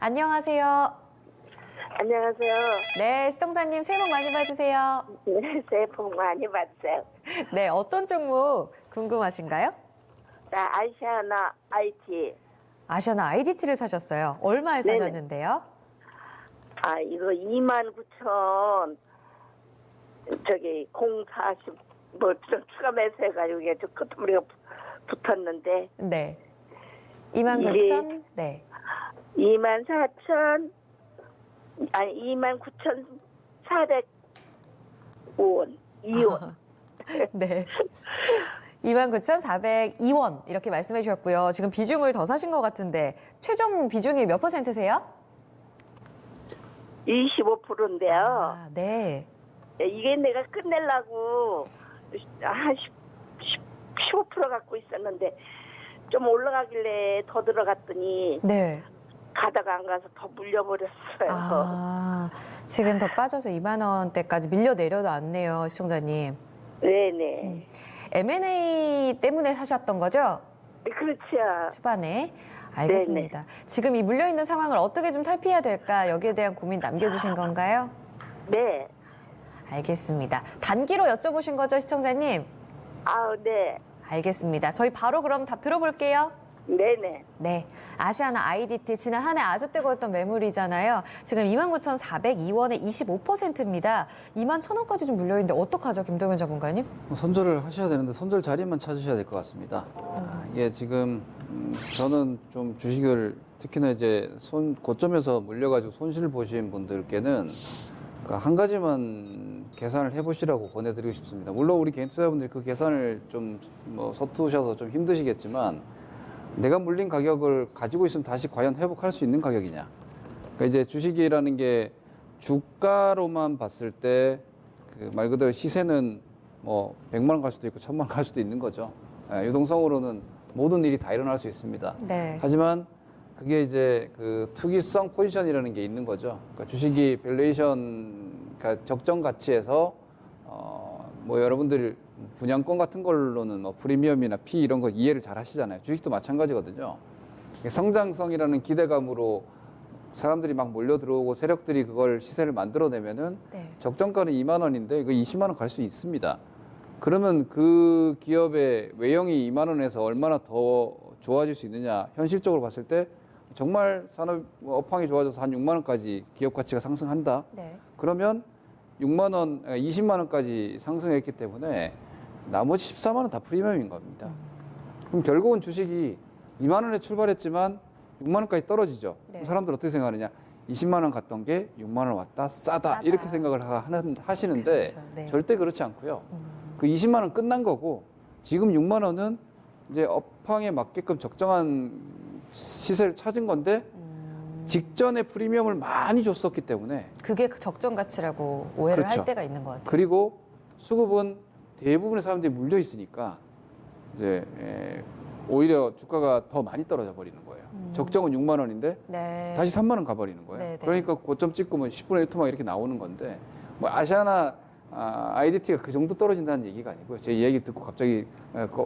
안녕하세요. 안녕하세요. 네, 시청자님 새해 복 많이 받으세요. 네, 새해 복 많이 받으세요. 네, 어떤 종목 궁금하신가요? 나 아시아나 IT. 아시아나 IDT를 사셨어요. 얼마에 네네. 사셨는데요? 아, 이거 29,000, 저기, 040, 좀 추가 매수해가지고, 이게 좀 끄트머리가 붙었는데, 네. 29,000? 네. 24,000, 아니, 29,400원, 2원. 네. 29,402원 이렇게 말씀해 주셨고요. 지금 비중을 더 사신 것 같은데 최종 비중이 몇 %세요? 25%인데요. 아, 네. 이게 내가 끝내려고 한 15% 갖고 있었는데 좀 올라가길래 더 들어갔더니 네. 가다가 안 가서 더 물려버렸어요. 아, 지금 더 빠져서 2만 원대까지 밀려 내려놨네요, 시청자님. 네네. M&A 때문에 사셨던 거죠? 그렇죠. 초반에. 알겠습니다. 지금 이 물려있는 상황을 어떻게 좀 탈피해야 될까? 여기에 대한 고민 남겨주신 건가요? 네. 알겠습니다. 단기로 여쭤보신 거죠, 시청자님? 아우, 네. 알겠습니다. 저희 바로 그럼 답 들어볼게요. 네네. 네. 아시아나 IDT 지난 한 해 아주 뜨거웠던 매물이잖아요. 지금 29,402원에 25%입니다. 21,000원까지 좀 물려있는데 어떡하죠, 김동현 전문가님? 손절을 하셔야 되는데 손절 자리만 찾으셔야 될 것 같습니다. 이게 지금 저는 좀 주식을 특히나 이제 고점에서 물려가지고 손실 보신 분들께는 한 가지만 계산을 해보시라고 권해드리고 싶습니다. 물론 우리 개인 투자자분들이 그 계산을 좀 서투셔서 좀 힘드시겠지만 내가 물린 가격을 가지고 있으면 다시 과연 회복할 수 있는 가격이냐. 그러니까 이제 주식이라는 게 주가로만 봤을 때 그 말 그대로 시세는 뭐 100만 원 갈 수도 있고 1000만 원 갈 수도 있는 거죠. 유동성으로는 모든 일이 다 일어날 수 있습니다. 네. 하지만 그게 이제 그 투기성 포지션이라는 게 있는 거죠. 그러니까 주식이 밸류에이션, 그러니까 적정 가치에서 뭐 여러분들 분양권 같은 걸로는 뭐 프리미엄이나 피 이런 거 이해를 잘 하시잖아요. 주식도 마찬가지거든요. 성장성이라는 기대감으로 사람들이 막 몰려 들어오고 세력들이 그걸 시세를 만들어내면은 네. 적정가는 2만 원인데 이거 20만 원 갈 수 있습니다. 그러면 그 기업의 외형이 2만 원에서 얼마나 더 좋아질 수 있느냐. 현실적으로 봤을 때 정말 산업 업황이 좋아져서 한 6만 원까지 기업 가치가 상승한다. 네. 그러면 6만 원, 20만 원까지 상승했기 때문에 나머지 14만 원 다 프리미엄인 겁니다. 그럼 결국은 주식이 2만 원에 출발했지만 6만 원까지 떨어지죠. 네. 그럼 사람들 어떻게 생각하느냐? 20만 원 갔던 게 6만 원 왔다, 싸다. 이렇게 생각을 하시는데 그렇죠. 네. 절대 그렇지 않고요. 그 20만 원 끝난 거고 지금 6만 원은 이제 업황에 맞게끔 적정한 시세를 찾은 건데 직전에 프리미엄을 많이 줬었기 때문에 그게 그 적정 가치라고 오해를 그렇죠. 할 때가 있는 것 같아요. 그리고 수급은 대부분의 사람들이 물려 있으니까 이제 오히려 주가가 더 많이 떨어져 버리는 거예요. 적정은 6만 원인데 네. 다시 3만 원 가버리는 거예요. 네, 네. 그러니까 고점 찍고 뭐 10분의 1 토막 이렇게 나오는 건데 뭐 아시아나 IDT가 그 정도 떨어진다는 얘기가 아니고요. 제 이야기 듣고 갑자기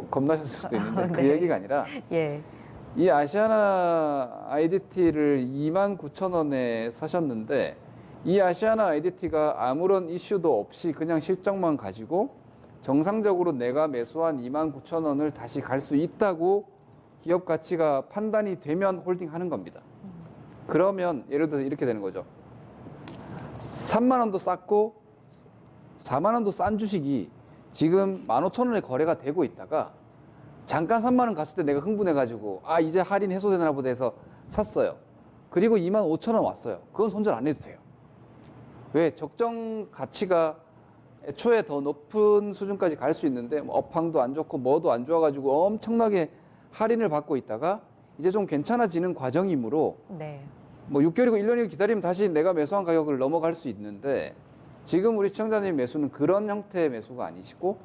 겁나셨을 수도 있는데 그 네. 얘기가 아니라 예. 이 아시아나 IDT를 29,000원에 사셨는데 이 아시아나 IDT가 아무런 이슈도 없이 그냥 실적만 가지고 정상적으로 내가 매수한 29,000원을 다시 갈 수 있다고 기업 가치가 판단이 되면 홀딩하는 겁니다. 그러면 예를 들어서 이렇게 되는 거죠. 3만 원도 쌌고 4만 원도 싼 주식이 지금 15,000원에 거래가 되고 있다가 잠깐 3만 원 갔을 때 내가 흥분해가지고 이제 할인 해소되나 보다 해서 샀어요. 그리고 25,000원 왔어요. 그건 손절 안 해도 돼요. 왜? 적정 가치가 애초에 더 높은 수준까지 갈 수 있는데 뭐 업황도 안 좋고 뭐도 안 좋아가지고 엄청나게 할인을 받고 있다가 이제 좀 괜찮아지는 과정이므로 네. 뭐 6개월이고 1년이고 기다리면 다시 내가 매수한 가격을 넘어갈 수 있는데 지금 우리 시청자님 매수는 그런 형태의 매수가 아니시고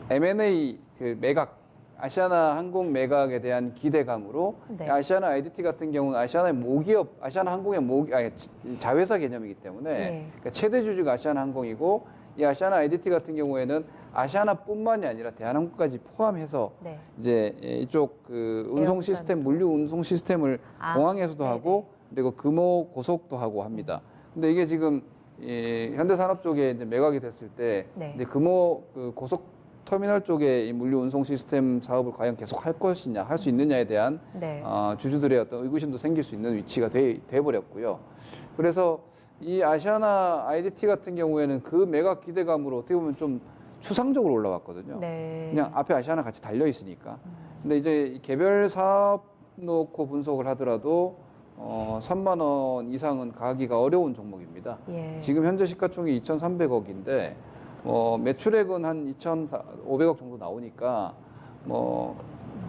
M&A 그 매각 아시아나 항공 매각에 대한 기대감으로 네. 아시아나 IDT 같은 경우는 아시아나의 모기업, 아시아나 항공의 자회사 개념이기 때문에 네. 그러니까 최대 주주가 아시아나 항공이고 이 아시아나 IDT 같은 경우에는 아시아나뿐만이 아니라 대한항공까지 포함해서 네. 이제 이쪽 그 운송 시스템, 물류 운송 시스템을 공항에서도 네네. 하고 그리고 금호 고속도 하고 합니다. 근데 이게 지금 현대산업 쪽에 이제 매각이 됐을 때 네. 이제 금호 그 고속 터미널 쪽에 이 물류 운송 시스템 사업을 과연 계속 할 것이냐, 할 수 있느냐에 대한 네. 주주들의 어떤 의구심도 생길 수 있는 위치가 돼 버렸고요. 그래서 이 아시아나 IDT 같은 경우에는 그 매각 기대감으로 어떻게 보면 좀 추상적으로 올라왔거든요. 네. 그냥 앞에 아시아나 같이 달려 있으니까. 근데 이제 이 개별 사업 놓고 분석을 하더라도 3만 원 이상은 가기가 어려운 종목입니다. 예. 지금 현재 시가총액이 2,300억인데 매출액은 한 2,500억 정도 나오니까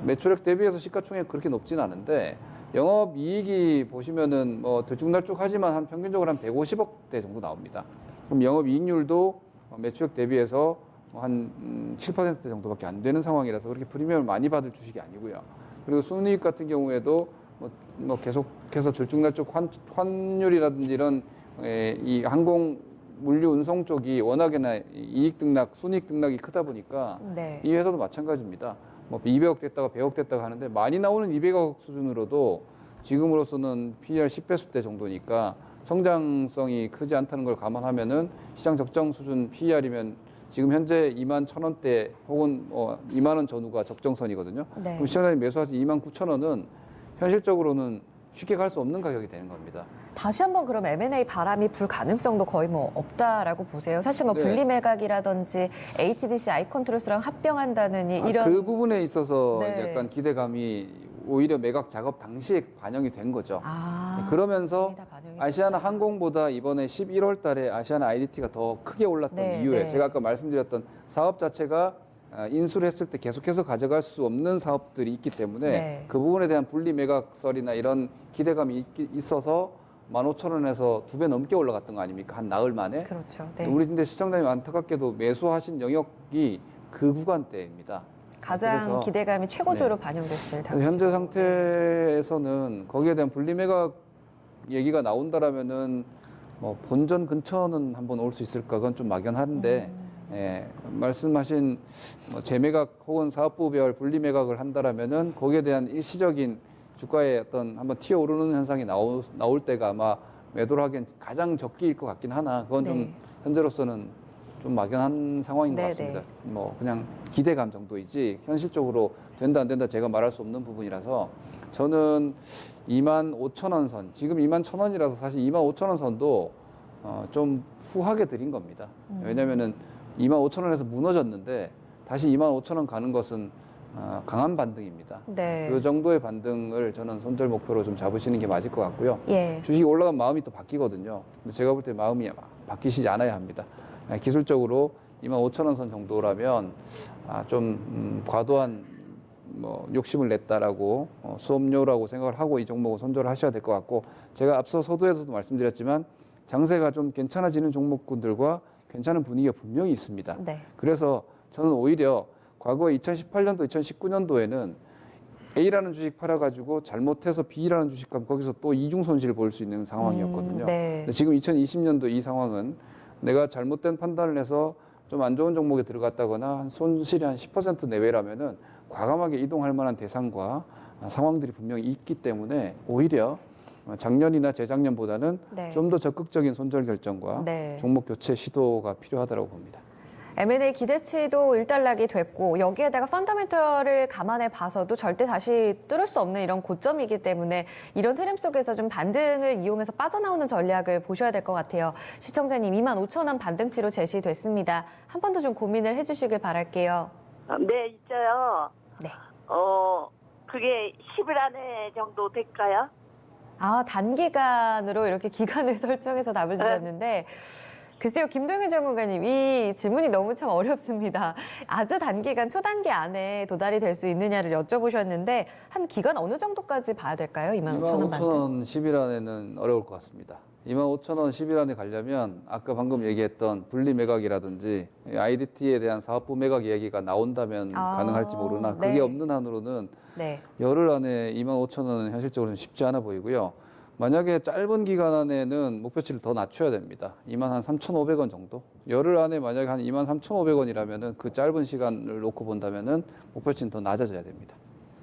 매출액 대비해서 시가총액 그렇게 높진 않은데 영업 이익이 보시면은 들쭉날쭉하지만 한 평균적으로 한 150억대 정도 나옵니다. 그럼 영업 이익률도 매출액 대비해서 한 7% 정도밖에 안 되는 상황이라서 그렇게 프리미엄을 많이 받을 주식이 아니고요. 그리고 순이익 같은 경우에도 계속해서 들쭉날쭉 환율이라든지 이런 이 항공 물류 운송 쪽이 워낙에나 이익 등락, 순이익 등락이 크다 보니까 네. 이 회사도 마찬가지입니다. 200억 됐다가 100억 됐다가 하는데 많이 나오는 200억 수준으로도 지금으로서는 PER 10배수대 정도니까 성장성이 크지 않다는 걸 감안하면은 시장 적정 수준 PER이면 지금 현재 2만 1,000원대 혹은 2만 원 전후가 적정선이거든요. 네. 그럼 시장자들이 매수하신 2만 9천 원은 현실적으로는 쉽게 갈 수 없는 가격이 되는 겁니다. 다시 한번 그럼 M&A 바람이 불 가능성도 거의 없다라고 보세요. 사실 네. 분리 매각이라든지 HDC 아이컨트롤스랑 합병한다느니 이런 그 부분에 있어서 네. 약간 기대감이 오히려 매각 작업 당시에 반영이 된 거죠. 그러면서 이미 다 반영이 아시아나 됐구나. 항공보다 이번에 11월 달에 아시아나 IDT가 더 크게 올랐던 네, 이유에 네. 제가 아까 말씀드렸던 사업 자체가 인수를 했을 때 계속해서 가져갈 수 없는 사업들이 있기 때문에 네. 그 부분에 대한 분리 매각설이나 이런 기대감이 있어서 15,000원에서 2배 넘게 올라갔던 거 아닙니까? 한 나흘 만에. 그렇죠. 네. 우리 근데 시청자님 안타깝게도 매수하신 영역이 그 구간대입니다. 가장 그래서 기대감이 최고조로 네. 반영됐을 당시. 현재 상태에서는 거기에 대한 분리 매각 얘기가 나온다라면은 본전 근처는 한번 올 수 있을까? 그건 좀 막연한데 말씀하신 재매각 혹은 사업부별 분리 매각을 한다라면은 거기에 대한 일시적인 주가의 어떤 한번 튀어오르는 현상이 나올 때가 아마 매도를 하기엔 가장 적기일 것 같긴 하나 그건 좀 네. 현재로서는 좀 막연한 상황인 것 네, 같습니다. 네. 그냥 기대감 정도이지 현실적으로 된다 안 된다 제가 말할 수 없는 부분이라서 저는 25,000원 선 지금 21,000원이라서 사실 25,000원 선도 좀 후하게 드린 겁니다. 왜냐면은 25,000원에서 무너졌는데 다시 25,000원 가는 것은 강한 반등입니다. 네. 그 정도의 반등을 저는 손절 목표로 좀 잡으시는 게 맞을 것 같고요. 예. 주식이 올라가면 마음이 또 바뀌거든요. 근데 제가 볼 때 마음이 바뀌시지 않아야 합니다. 기술적으로 25,000원 선 정도라면 좀 과도한 욕심을 냈다라고 수업료라고 생각을 하고 이 종목은 손절을 하셔야 될 것 같고 제가 앞서 서두에서도 말씀드렸지만 장세가 좀 괜찮아지는 종목군들과 괜찮은 분위기가 분명히 있습니다. 네. 그래서 저는 오히려 과거 2018년도, 2019년도에는 A라는 주식 팔아가지고 잘못해서 B라는 주식 가면 거기서 또 이중 손실을 볼 수 있는 상황이었거든요. 네. 근데 지금 2020년도 이 상황은 내가 잘못된 판단을 해서 좀 안 좋은 종목에 들어갔다거나 한 손실이 한 10% 내외라면은 과감하게 이동할 만한 대상과 상황들이 분명히 있기 때문에 오히려 작년이나 재작년보다는 네. 좀 더 적극적인 손절 결정과 네. 종목 교체 시도가 필요하다고 봅니다. M&A 기대치도 일단락이 됐고 여기에다가 펀더멘털을 감안해 봐서도 절대 다시 뚫을 수 없는 이런 고점이기 때문에 이런 흐름 속에서 좀 반등을 이용해서 빠져나오는 전략을 보셔야 될 것 같아요. 시청자님 25,000원 반등치로 제시됐습니다. 한 번 더 좀 고민을 해주시길 바랄게요. 네, 있어요. 네. 그게 10일 안에 정도 될까요? 단기간으로 이렇게 기간을 설정해서 답을 주셨는데 글쎄요, 김동윤 전문가님, 이 질문이 너무 참 어렵습니다. 아주 단기간, 초단기 안에 도달이 될 수 있느냐를 여쭤보셨는데 한 기간 어느 정도까지 봐야 될까요? 25,000원 반등? 25,000원 10일 안에는 어려울 것 같습니다. 25,000원 10일 안에 가려면 아까 방금 얘기했던 분리 매각이라든지 IDT에 대한 사업부 매각 이야기가 나온다면 가능할지 모르나 그게 네. 없는 한으로는 네. 열흘 안에 25,000원은 현실적으로는 쉽지 않아 보이고요. 만약에 짧은 기간 안에는 목표치를 더 낮춰야 됩니다. 23,500원 정도. 열흘 안에 만약에 한 23,500원이라면은 그 짧은 시간을 놓고 본다면은 목표치는 더 낮아져야 됩니다.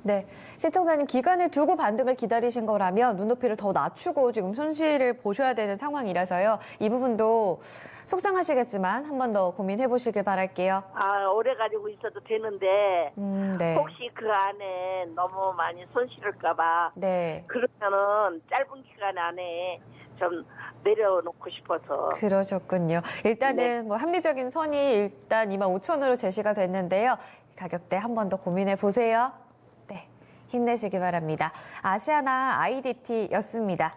네, 시청자님 기간을 두고 반등을 기다리신 거라면 눈높이를 더 낮추고 지금 손실을 보셔야 되는 상황이라서요. 이 부분도 속상하시겠지만 한 번 더 고민해 보시길 바랄게요. 아, 오래 가지고 있어도 되는데 네. 혹시 그 안에 너무 많이 손실을까봐 네. 그러면은 짧은 기간 안에 좀 내려놓고 싶어서. 그러셨군요. 일단은 뭐 합리적인 선이 일단 25,000원으로 제시가 됐는데요. 가격대 한 번 더 고민해 보세요. 네, 힘내시기 바랍니다. 아시아나 IDT였습니다.